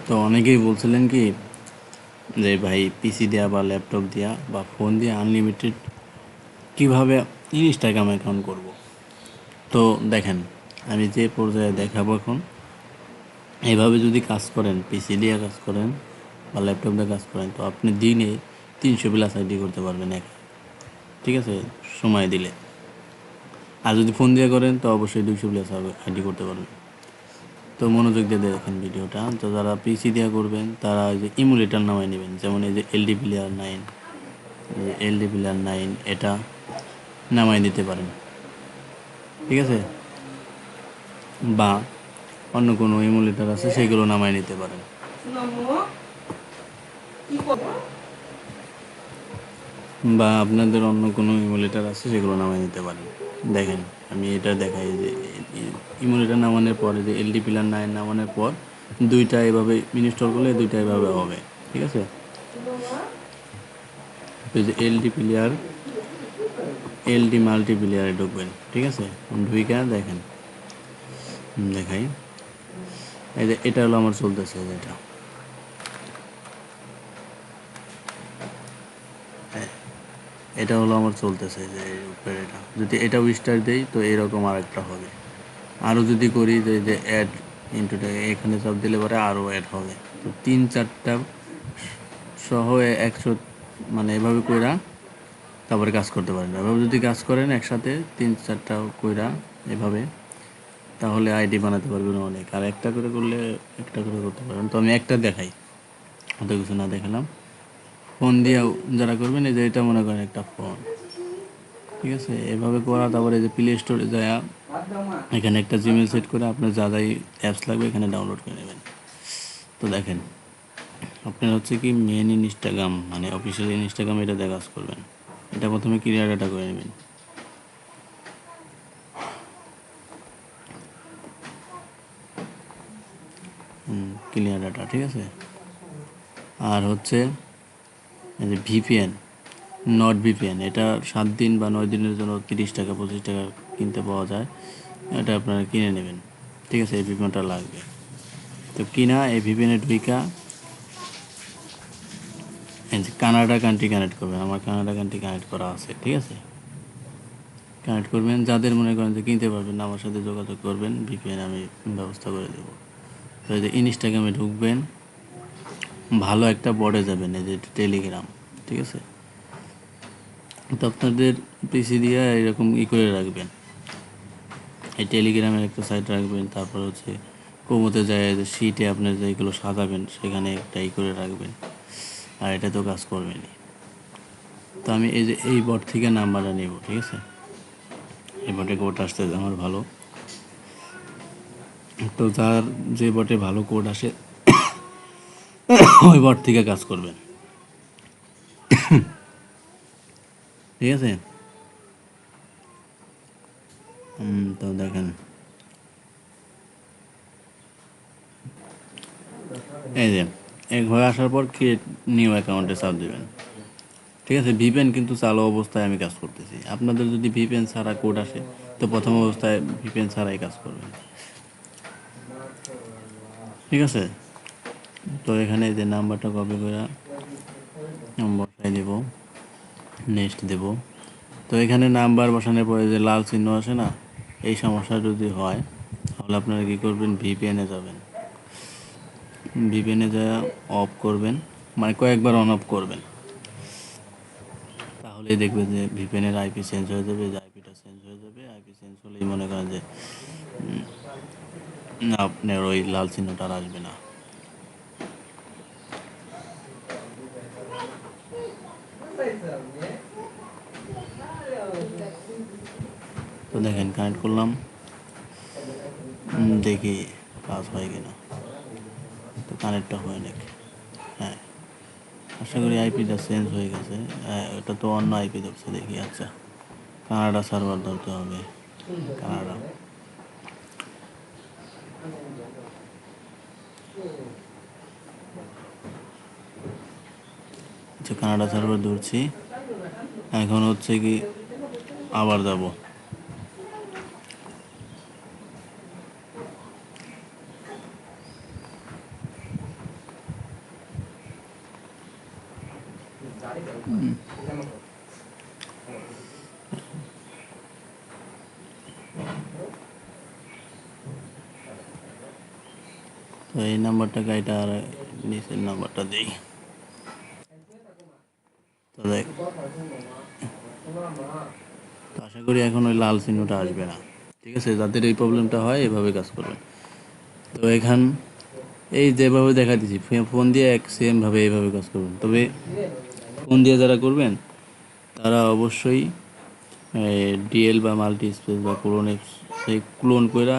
তো অনেকেই বলছিলেন কি যে ভাই পিসি দেওয়া বা ল্যাপটপ দেওয়া বা ফোন দিয়ে আনলিমিটেড কীভাবে ইনস্টাগ্রাম অ্যাকাউন্ট করব। তো দেখেন, আমি যে পর্যায়ে দেখাবো এখন, এইভাবে যদি কাজ করেন, পিসি দিয়ে কাজ করেন বা ল্যাপটপ দিয়ে কাজ করেন, তো আপনি দিনে 300+ আইডি করতে পারবেন একা, ঠিক আছে, সময় দিলে। আর যদি ফোন দিয়ে করেন তো অবশ্যই 200+ আইডি করতে পারবেন। তো মনোযোগ দিয়ে দেখেন ভিডিওটা। তো যারা পিসি দিয়ে করবেন তারা ওই যে ইমুলেটার নামায় নেবেন, যেমন এই যে LD Player 9, LD Player 9 এটা নামায় দিতে পারেন, ঠিক আছে, বা অন্য কোনো ইমুলেটার আছে সেগুলো নামায় নিতে পারেন। বা আপনাদের অন্য কোনো ইমুলেটার আছে সেগুলো নামায় নিতে পারেন। দেখেন আমি এটা দেখাই যে ইমুলেটার নামানোর পরে যে LD Player 9 নামানোর পর দুইটা এভাবে ইনস্টল করলে দুইটা এভাবে হবে, ঠিক আছে। তো যে LD মাল্টিপ্লেয়ারে ঢুকবেন, ঠিক আছে, ঢুইকা দেখেন, দেখাই, এই যে এটা হলো আমার চলতেছে, যেটা এটা হলো আমার চলতেছে যে উপরে, এটা যদি এটাও স্টার দেই তো এরকম আরেকটা হবে। আরও যদি করি যে অ্যাড ইন্টুটা এখানে সব দিলে পরে আরও অ্যাড হবে। তো 3-4টা সহ 100, মানে এভাবে কইরা তারপরে কাজ করতে পারেন। এভাবে যদি কাজ করেন একসাথে 3-4টা কইরা এভাবে, তাহলে আইডি বানাতে পারবেন অনেক। আর একটা করে করলে একটা করে করতে পারবেন। তো আমি একটা দেখাই, অত কিছু না দেখালাম। ফোন দিয়েও যারা করবেন, এই যে এটা মনে করেন একটা ফোন, ঠিক আছে, এভাবে করা। তারপরে যে প্লে স্টোরে যায় এখানে একটা জিমেল সেট করে আপনার যা যাই অ্যাপস লাগবে এখানে ডাউনলোড করে নেবেন। তো দেখেন, আপনার হচ্ছে কি মেন ইনস্টাগ্রাম, মানে অফিসিয়াল ইনস্টাগ্রাম, এটা দিয়ে কাজ করবেন। এটা প্রথমে ক্লিয়ার ডাটা করে নেবেন। ক্লিয়ার ডাটা, ঠিক আছে। আর হচ্ছে এই যে ভিপিএন, নট ভিপিএন, এটা 7 দিন বা 9 দিনের জন্য 30 টাকা 25 টাকা কিনতে পাওয়া যায়। এটা আপনারা কিনে নেবেন, ঠিক আছে। এই ভিপিএনটা লাগবে। তো কিনা এই ভিপিএনের ঢুইকা এই যে কানাডা কান্ট্রি কানেক্ট করবেন। আমার কানাডা কান্ট্রি কানেক্ট করা আছে, ঠিক আছে। কানেক্ট করবেন, যাদের মনে করেন যে কিনতে পারবেন না আমার সাথে যোগাযোগ করবেন, ভিপিএন আমি ব্যবস্থা করে দেবো। তো এই যে ইনস্টাগ্রামে ঢুকবেন, ভালো একটা বর্ডে যাবেন, এই যে টেলিগ্রাম, ঠিক আছে। তো আপনাদের পিসি দিয়ে এরকম করে রাখবেন, এই টেলিগ্রামের একটা সাইট রাখবেন। তারপর হচ্ছে কোমোতে যায় যে শিটে আপনার যেগুলো সাজাবেন সেখানে একটা করে রাখবেন। আর এটা তো কাজ করবেনই। তো আমি এই যে এই বট থেকে নাম্বারটা নেব, ঠিক আছে। এই বটে কোড আসতে আমার ভালো, তো তার যে বটে ভালো কোড আসে ওই বট থেকে কাজ করবেন, ঠিক আছে। তো দেখেন, এই যে এক ঘরে আসার পর ক্রিয়েট নিউ অ্যাকাউন্টে চাপ দেবেন, ঠিক আছে। ভিপিএন কিন্তু চালু অবস্থায় আমি কাজ করতেছি। আপনাদের যদি ভিপিএন ছাড়া কোড আসে তো প্রথম অবস্থায় ভিপিএন ছাড়াই কাজ করবেন, ঠিক আছে। তো এখানে যে নাম্বারটা কপি করে বসাই দেব, নেক্সট দেব। তো এখানে নাম্বার বসানোর পরে যে লাল চিহ্ন আসে না, এই সমস্যা যদি হয় তাহলে আপনারা কী করবেন, ভিপিএনে যাবেন। ভিপিএনে যা অফ করবেন, মানে কয়েকবার অন অফ করবেন, তাহলেই দেখবেন যে ভিপিএনের আইপি চেঞ্জ হয়ে যাবে। যে আইপিটা চেঞ্জ হয়ে যাবে, আইপি চেঞ্জ হলেই মনে করেন যে না, আপনার ওই লাল চিহ্নটা আর আসবে না। তো দেখেন কানেক্ট করলাম, দেখি কাজ হয় কিনা। তো কানেক্টটা হয় নাকি, হ্যাঁ, আশা করি আইপিটা চেঞ্জ হয়ে গেছে। এটা তো অন্য আইপি ধরছে, দেখি। আচ্ছা, কানাডা সার্ভার ধরতে হবে, কানাডা। আচ্ছা, কানাডা সার্ভার ধরছি। এখন হচ্ছে কি আবার যাব, তো এই নাম্বারটাকে এটা আর নিচের নাম্বারটা দিই। তো দেখ, তো আশা করি এখন ওই লাল চিহ্নটা আসবে না। ঠিক আছে, যাদের এই প্রবলেমটা হয় এভাবে কাজ করবেন। তো এখান এই যেভাবে দেখা দিচ্ছি ফোন দিয়ে এক সেমভাবে এইভাবে কাজ করবেন। তবে ফোন দিয়ে যারা করবেন তারা অবশ্যই ডিএল বা মাল্টি স্পেস বা ক্লোন সেই ক্লোন করে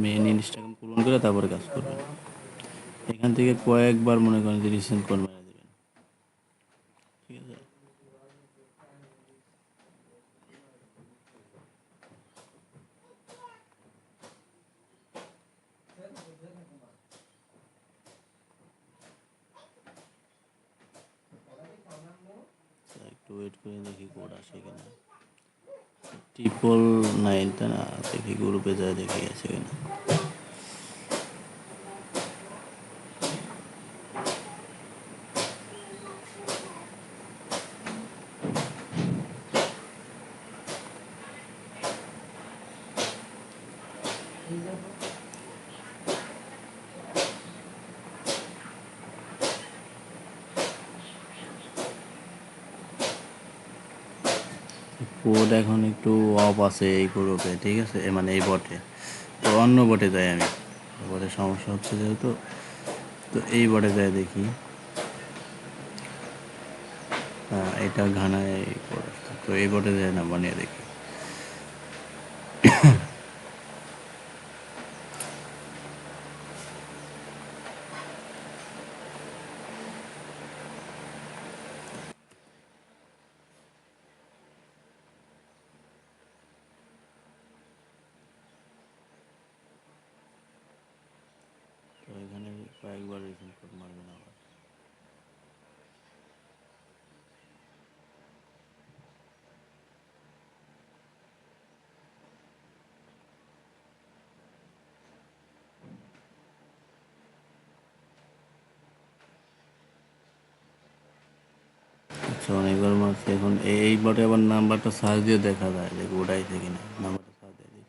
মেন ইনস্টাগ্রাম ক্লোন করে তারপরে কাজ করবেন। এখান থেকে কয়েকবার মনে করেন যে রিসেন্ট কোড মেরে দেবেন। ঠিক আছে, একটু ওয়েট করে দেখি কোড আসে কিনা। 999 না, দেখি গ্রুপে যায় দেখি আছে কিনা। কোড এখন একটু অফ আছে এই গ্রুপে। ঠিক আছে, মানে এই বটে। তো অন্য বটে যাই আমি, বটে সমস্যা হচ্ছে যেহেতু, তো এই বটে যাই দেখি। এটা ঘানায় কোড আসছে, তো এই বটে যাই না বানিয়ে দেখি। তো এখানে কয়েকবার রিসেন্ট কোড মারবেন আবার। আচ্ছা, অনেকবার মারছি। এখন এই বটে আবার নাম্বারটা সার্চ দিয়ে দেখা যায় যে কোড আইছে কিনা। নাম্বারটা সার্চ দিয়ে দিই।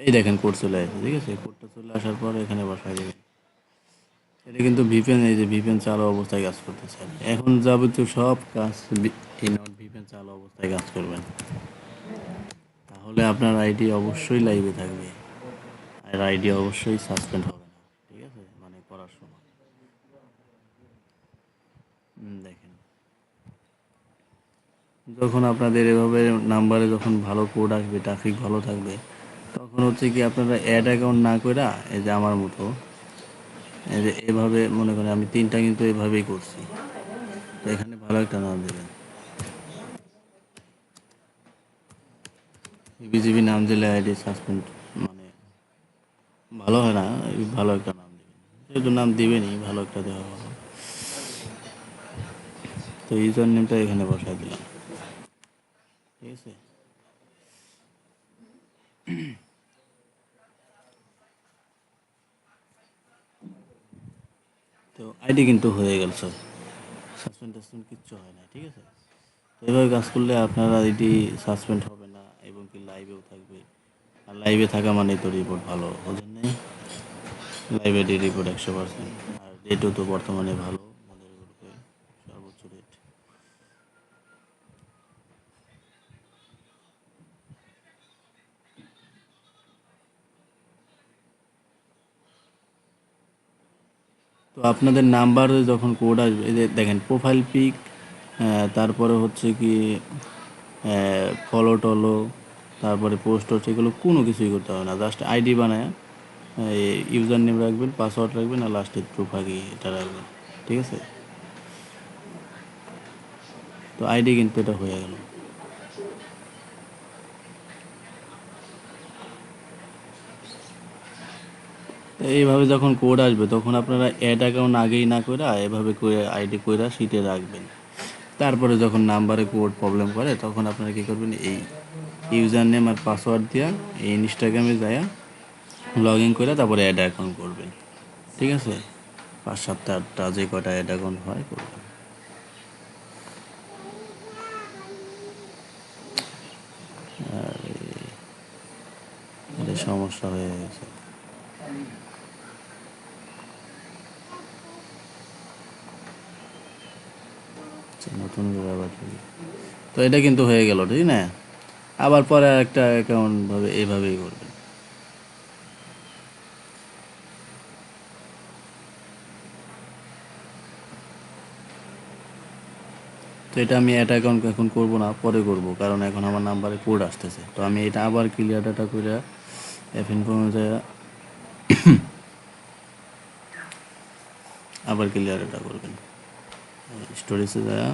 এই দেখেন কোড চলে আসছে। ঠিক আছে, কোডটা চলে আসার পর এখানে বসাই দেবেন। এটা কিন্তু ভিপিএন, এই যে ভিপিএন চালু অবস্থায় কাজ করতেছে। এখন যাবতীয় সব কাজ এই নট ভিপিএন চালু অবস্থায় কাজ করবেন, তাহলে আপনার আইডি অবশ্যই লাইভে থাকবে আর আইডি অবশ্যই সাসপেন্ড হবে না। ঠিক আছে, মানে করার সময় দেখেন, যখন আপনাদের এভাবে নাম্বারে যখন ভালো কোড আসবে, ট্রাফিক ভালো থাকবে, তখন হচ্ছে কি আপনারা অ্যাড অ্যাকাউন্ট না করে, এই যে আমার মতো এই যে এভাবে মনে করেন আমি 3টা কিন্তু এভাবেই করছি। তো এখানে ভালো একটা নাম দেবেন। বিজিবি নাম দিলে আইডি সাসপেন্ড মানে ভালো হয় না। ভালো একটা নাম দেবেন, যেহেতু নাম দিবেনই ভালো একটা দেওয়া ভালো। তো ইউজার নেমটা এখানে বসাই দিলাম। ঠিক আছে, তো আইডি কিন্তু হয়ে গেল স্যার, সাসপেন্ড টাসপেন্ড কিচ্ছু হয় না। ঠিক আছে, তো এভাবে কাজ করলে আপনার আইডি সাসপেন্ড হবে না এবং কি লাইভেও থাকবে। আর লাইভে থাকা মানে তো রিপোর্ট ভালো, ওদের নেই লাইভে ডি রিপোর্ট 100%। আর রেটও তো বর্তমানে ভালো আমাদের গ্রুপে, সর্বোচ্চ রেট। তো আপনাদের নাম্বারে যখন কোড আসবে, এই যে দেখেন প্রোফাইল পিক, তারপরে হচ্ছে কি ফলো টলো, তারপরে পোস্ট হচ্ছে, এগুলো কোনো কিছুই করতে হবে না। জাস্ট আইডি বানায় ইউজার নেম রাখবেন, পাসওয়ার্ড রাখবেন, আর লাস্টে প্রোফাইল এটা রাখবেন। ঠিক আছে, তো আইডি কিন্তু এটা হয়ে গেল। তো এইভাবে যখন কোড আসবে তখন আপনারা অ্যাড অ্যাকাউন্ট আগেই না করে এভাবে করে আইডি কইরা শিটে রাখবেন। তারপরে যখন নাম্বারে কোড প্রবলেম করে তখন আপনারা কী করবেন, এই ইউজার নেম আর পাসওয়ার্ড দিয়া এই ইনস্টাগ্রামে যায়া লগ ইন করে তারপরে অ্যাড অ্যাকাউন্ট করবেন। ঠিক আছে, 5, 7, 8টা যে কটা অ্যাড অ্যাকাউন্ট হয় করবেন। সমস্যা হয়ে গেছে। আচ্ছা, নতুন করে আবার করি। তো এটা কিন্তু হয়ে গেল, ঠিক না? আবার পরে একটা অ্যাকাউন্ট ভাবে এইভাবেই করবেন। তো এটা আমি অ্যাড অ্যাকাউন্ট এখন করব না, পরে করব, কারণ এখন আমার নাম্বারে কোড আসতেছে। তো আমি এটা আবার ক্লিয়ার ডাটা করে এফ ইনফর্মে যায় আবার ক্লিয়ার ডাটা করবেন। স্টোরেজে যায়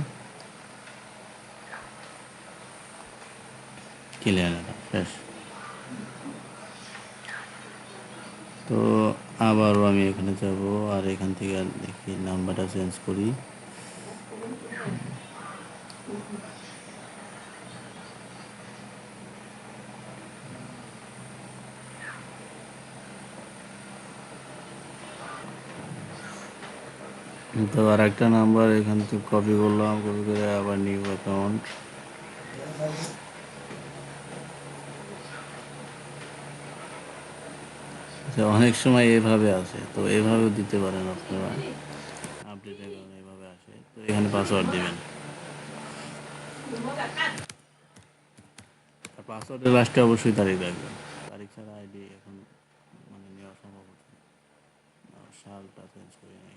ক্লিয়ার ডাটা শেষ। তো আবারও আমি এখানে যাব, আর এখান থেকে দেখি নাম্বারটা চেঞ্জ করি। তো আর একটা নাম্বার এখান থেকে কপি করলাম, কপি করে আবার নিউ অ্যাকাউন্ট। অনেক সময় এভাবে আসে, তো এভাবেও দিতে পারেন আপনারা। আপডেটের কারণে এভাবে আসে। তো এখানে পাসওয়ার্ড দিবেন, আর পাসওয়ার্ডের লাস্টে অবশ্যই তারিখ রাখবেন। তারিখ ছাড়া আইডি এখন মানে নেওয়া সম্ভব হচ্ছে না। সালটা চেঞ্জ করে নেই।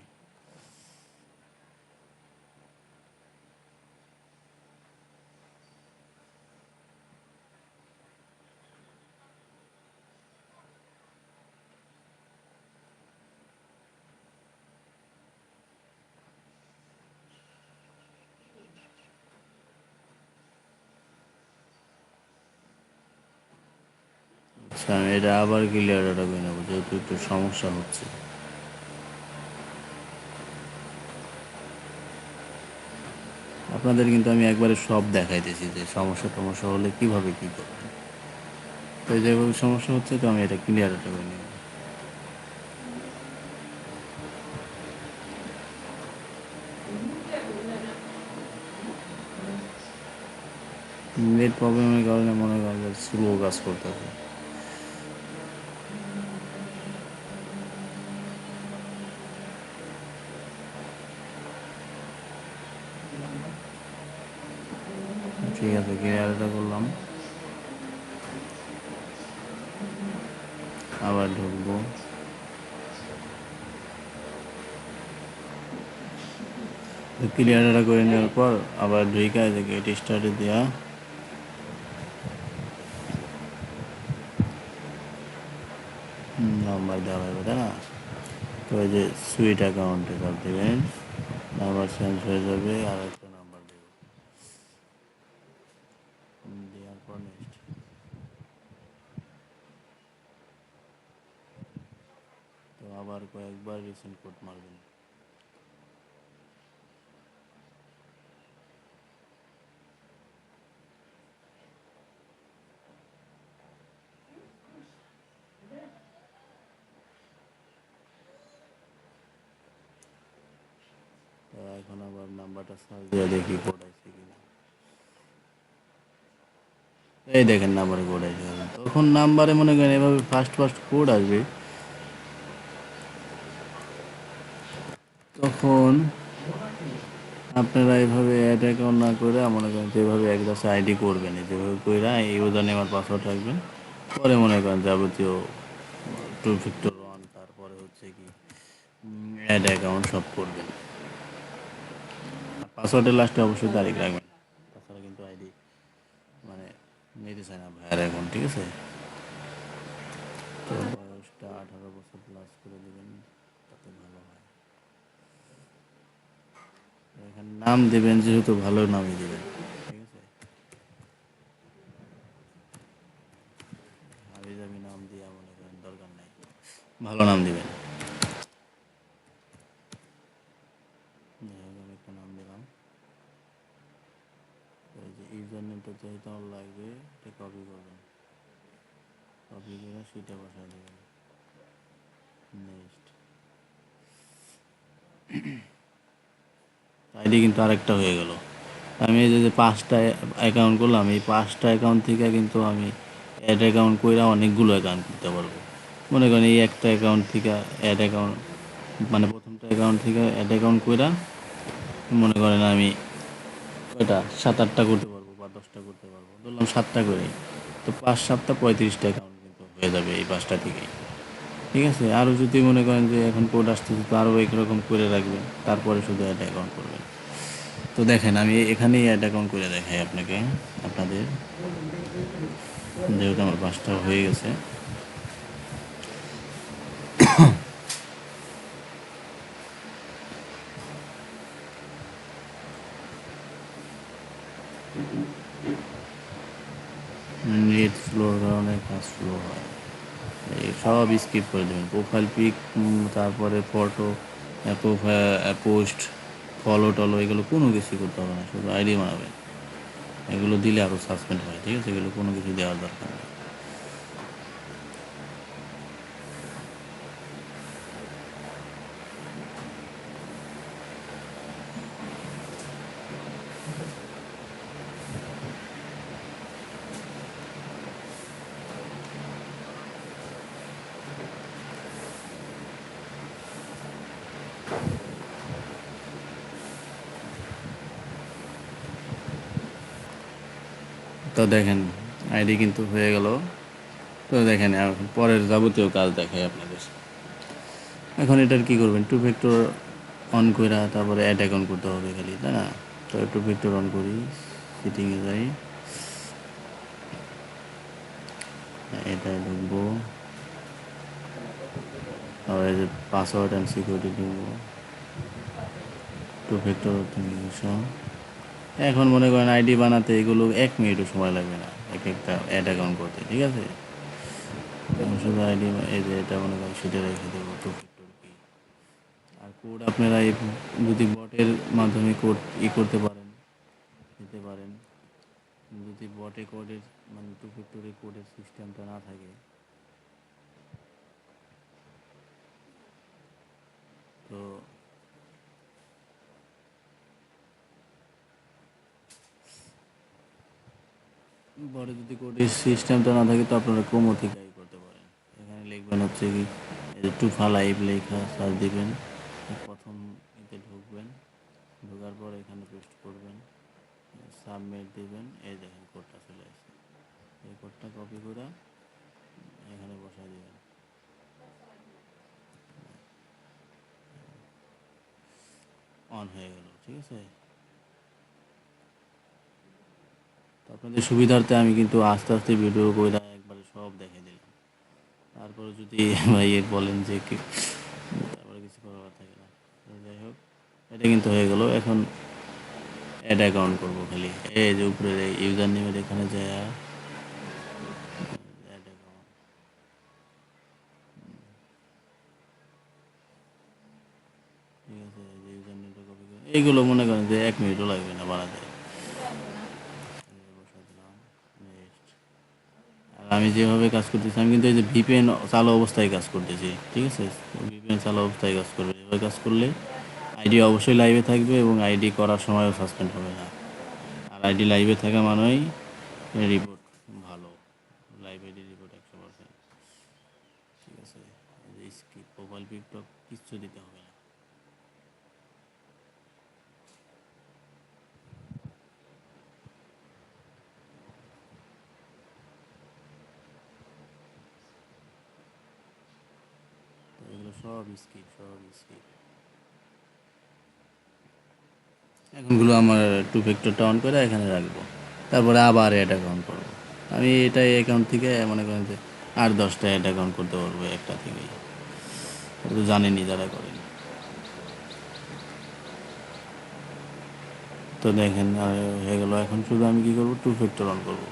আচ্ছা, আমি এটা আবার ক্লিয়ার ডাটা করে নেবো, যেহেতু একটু সমস্যা হচ্ছে। আপনাদের কিন্তু আমি একবারে সব দেখাইতেছি যে সমস্যা টমস্যা হলে কিভাবে কি করবেন। তো যেভাবে সমস্যা হচ্ছে, তো আমি এটা ক্লিয়ার ডাটা করে নেব। নেট প্রবলেমের কারণে মনে করেন স্লো কাজ করতেছে। ঠিক আছে, ক্লিয়ার ডাটা করলাম, আবার ঢুকবো। ক্লিয়ার ডাটা করে নেওয়ার পর আবার ঢুইকা যে গেট স্টার্টে দেওয়া, নাম্বার দেওয়া হবে, তাই না? তো এই যে সুইট অ্যাকাউন্টে সব দেবেন, নাম্বার চেঞ্জ হয়ে যাবে, আর একটা নাম্বার দেব, দেওয়ার পর নেক্সট। তো আবার কয়েকবার রিসেন্ট কোড মারবেন। তো এখন আবার নাম্বারটা সার্চ দিয়ে দেখি কোড আছে কিনা। এই দেখেন নাম্বারে কোড আছে। তখন নাম্বারে মনে করেন এভাবে ফার্স্ট ফার্স্ট কোড আসবে, তখন আপনারা এভাবে অ্যাড অ্যাকাউন্ট না করে মনে করেন যেভাবে একদাসে আইডি করবেন, যেভাবে কইরা এই ইউজার নেম আর পাসওয়ার্ড রাখবেন। পরে মনে করেন যাবতীয় টু ফ্যাক্টর ওয়ান, তারপরে হচ্ছে কি অ্যাড অ্যাকাউন্ট সব করবেন। পাসওয়ার্ডের লাস্টে অবশ্যই তারিখ রাখবেন, তাছাড়া কিন্তু আইডি মানে নিতে চায় না ভাইয়ার এখন, ঠিক আছে? তো বয়সটা 18 বছর প্লাস করে দেবেন, তাতে ভালো হয়। এখানে নাম দেবেন, যেহেতু ভালো নামই দেবেন, ঠিক আছে? হাবি জাবি নাম দিয়ে মনে করেন দরকার নাই, ভালো নাম দিবেন। আমি একটা নাম দিলাম। এই যে ইউজার নেমটা যেহেতু আমার লাগবে, এটা কপি করবেন, কপি করে সেটা বসায় দেবেন। নেক্সট। আইডি কিন্তু আরেকটা হয়ে গেল। আমি এই যে 5টা অ্যাকাউন্ট করলাম, এই 5টা অ্যাকাউন্ট থেকে কিন্তু আমি অ্যাড অ্যাকাউন্ট কইরা অনেকগুলো অ্যাকাউন্ট করতে পারবো। মনে করেন এই একটা অ্যাকাউন্ট থেকে অ্যাড অ্যাকাউন্ট, মানে প্রথমটা অ্যাকাউন্ট থেকে অ্যাড অ্যাকাউন্ট কইরা মনে করেন আমি ওইটা 7-8টা করতে পারবো বা 10টা করতে পারবো, ধরলাম 7টা করে, তো 5-7টা 35টা অ্যাকাউন্ট কিন্তু হয়ে যাবে এই 5টা থেকেই। ঠিক আছে, আরও যদি মনে করেন যে এখন কোড আসতেছে তো আরও একরকম করে রাখবেন, তারপরে শুধু অ্যাড অ্যাকাউন্ট করবেন। তো দেখেন আমি এখানেই অ্যাড অ্যাকাউন্ট করে দেখাই আপনাকে, আপনাদের, যেহেতু আমার 5টা হয়ে গেছে। নেট স্লোর কারণে কাজ স্লো হয়, এই সব স্কিপ করে দেবেন। প্রোফাইল পিক, তারপরে ফটো, পোস্ট, ফলো টলো, এগুলো কোনো কিছু করতে হবে না, শুধু আইডি বানাবেন। এগুলো দিলে আরও সাসপেন্ড হয়, ঠিক আছে, এগুলো কোনো কিছু দেওয়ার দরকার নেই। তো দেখেন আইডি কিন্তু হয়ে গেল। তো দেখেন এখন পরের যাবতীয় কাজ দেখাই আপনাদের। এখন এটার কি করবেন, টু ফ্যাক্টর অন কইরা তারপরে অ্যাড অ্যাকাউন্ট করতে হবে খালি, তাই না? তো টু ফ্যাক্টর অন করি, সেটিংয়ে যাই, এটায় ঢুকবো, আর এই যে পাসওয়ার্ড অ্যান্ড সিকিউরিটি ঢুকবো, টু ফ্যাক্টর অথেন্টিকেশন। এখন মনে করেন আইডি বানাতে এগুলো 1 মিনিটও সময় লাগবে না, এক একটা অ্যাড অ্যাকাউন্ট করতে, ঠিক আছে। এখন শুধু আইডি, এই যে এটা মনে করেন সেটা রেখে দেবো, টু ফ্যাক্টর কি। আর কোড আপনারা যদি বটের মাধ্যমে কোড করতে পারেন, দিতে পারেন। যদি বটে কোডের, মানে টু ফ্যাক্টরি কোডের সিস্টেমটা না থাকে, তো বটে যদি কোডের সিস্টেমটা না থাকে তো আপনারা ক্রোমো থেকে করতে পারেন। এখানে লিখবেন হচ্ছে কি, এই যে টুফা লাইভ লেখা সার্চ দিবেন, প্রথম এতে ঢুকবেন, ঢোকার পর এখানে পেস্ট করবেন, সাবমিট দিবেন, এই দেখেন কোডটা চলে আসছে। এই কোডটা কপি করে এখানে বসাই দিবেন। অন হয়ে গেল, ঠিক আছে। তো আপনাদের সুবিধার্থে আমি কিন্তু আস্তে আস্তে ভিডিও করে একবারে সব দেখে দিলাম। তারপরে যদি ভাইয়ের বলেন যে কি, তারপরে কিছু করার থাকে না। তো যাই হোক, এটা কিন্তু হয়ে গেল। এখন অ্যাড অ্যাকাউন্ট করবো খালি, এই যে উপরে ইউজার নেমের এখানে যায় অ্যাড অ্যাকাউন্ট, ঠিক আছে। এই যে ইউজার নেমটা কপি করে, এইগুলো মনে করেন যে 1 মিনিটও লাগবে না বানাতে। বসাই দিলাম, নেক্সট। আর আমি যেভাবে কাজ করতেছি, আমি কিন্তু এই যে ভিপিএন চালু অবস্থায় কাজ করতেছি, ঠিক আছে। ভিপিএন চালু অবস্থায় কাজ করবে, এভাবে কাজ করলে আইডি অবশ্যই লাইভে থাকবে এবং আইডি করার সময়ও সাসপেন্ড হবে না। আর আইডি লাইভে থাকা মানেই রিপোর্ট ভালো, লাইভ আইডি রিপোর্ট 100%, ঠিক আছে। স্কিপ, প্রোফাইল পিকটক কিচ্ছু দিতে হবে না। তো এগুলো সব স্কিপ, সব স্কিপ। এখনগুলো আমার টু ফ্যাক্টরটা অন করে এখানে রাখবো, তারপরে আবার অ্যাড অ্যাকাউন্ট করবো। আমি এটা এই অ্যাকাউন্ট থেকে মনে করেন যে 8-10টা অ্যাড অ্যাকাউন্ট করতে পারবো একটা থেকেই, এটা তো জানেনি যারা করেন। তো দেখেন হয়ে গেল। এখন শুধু আমি কী করবো, টু ফ্যাক্টর অন করবো,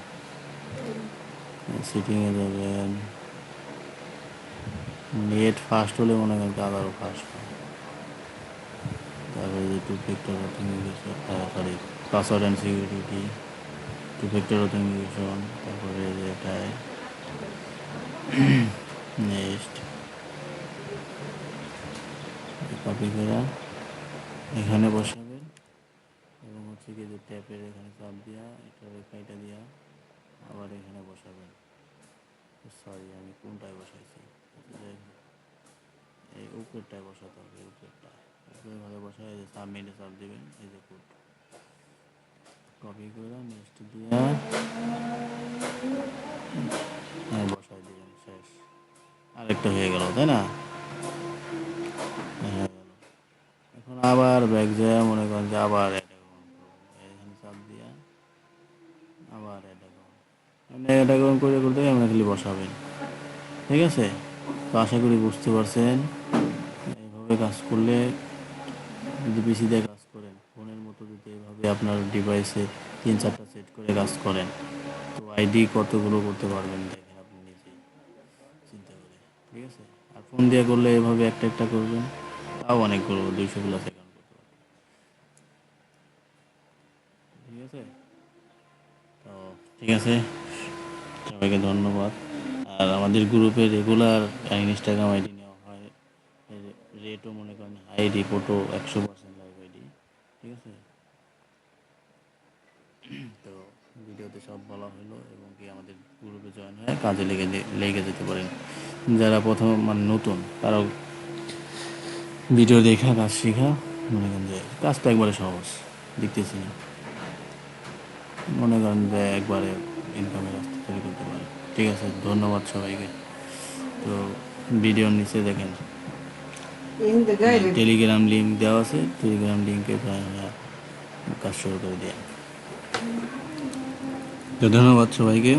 সিটিংয়ে যাবেন, নেট ফাস্ট হলে মনে করেন আবারও ফাস্ট হয়। তারপরে যে two factor authentication, sorry, password and security, two factor authentication, তারপরে যে এটায় নেক্সট কপি করা এখানে বসাবেন, এবং হচ্ছে কি যে ট্যাপের এখানে চাপ দিয়া এটা রেখাইটা দিয়া আবার এখানে বসাবেন। সরি আমি কোনটায় বসাইছি, যাই হোক, এই উপরেরটায় বসাতে হবে, উপরেরটায় উপরে ভাবে বসায় এই যে সাবমিটে চাপ দেবেন, এই যে কোড কপি করে নেক্সট দিয়ে বসাই দিবেন, শেষ। আরেকটা হয়ে গেল, তাই না? হয়ে গেল। এখন আবার ব্যাক যায়, মনে করেন যে আবার অ্যাড অ্যাকাউন্ট করবো, এখানে চাপ দিয়া আবার অ্যাড অ্যাকাউন্ট, মানে অ্যাড অ্যাকাউন্ট করে করতে আমরা খালি বসাবেন। ঠিক আছে, তো আশা করি বুঝতে পারছেন। এইভাবে কাজ করলে, যদি পিসি দিয়ে কাজ করেন, ফোনের মতো যদি এইভাবে আপনার ডিভাইসে 3-4টা সেট করে কাজ করেন, তো আইডি কতগুলো করতে পারবেন দেখেন আপনি নিজেই চিন্তা করে। ঠিক আছে, আর ফোন দিয়ে করলে এভাবে একটা একটা করবেন, তাও অনেকগুলো 200+ অ্যাকাউন্ট করতে পারবেন। ঠিক আছে, তো ঠিক আছে, সবাইকে ধন্যবাদ। আর আমাদের গ্রুপে রেগুলার ইনস্টাগ্রাম আইডি নেওয়া হয়, রেটও মনে করেন হাই, রিপোর্টও 100% লাইভ আইডি। ঠিক আছে, তো ভিডিওতে সব বলা হলো, এবং কি আমাদের গ্রুপে জয়েন হয়ে কাজে লেগে যেতে পারেন। যারা প্রথম মানে নতুন, তারাও ভিডিও দেখা কাজ শেখা, মনে করেন যে কাজটা একবারে সহজ, দেখতেছি না, মনে করেন যে একবারে ইনকামের রাস্তা তৈরি করতে পারে। ঠিক আছে, ধন্যবাদ সবাইকে। তো ভিডিওর নিচে দেখেন টেলিগ্রাম লিঙ্ক দেওয়া আছে, টেলিগ্রাম লিঙ্কে কাজ শুরু করে দেওয়া। তো ধন্যবাদ সবাইকে।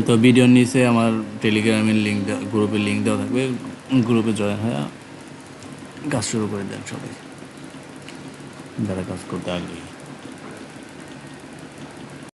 তো ভিডিওর নিচে আমার টেলিগ্রামের লিঙ্ক, গ্রুপের লিঙ্ক দেওয়া থাকবে, গ্রুপে জয়েন হয়ে কাজ শুরু করে দেন সবাই, যারা কাজ করতে আগ্রহী।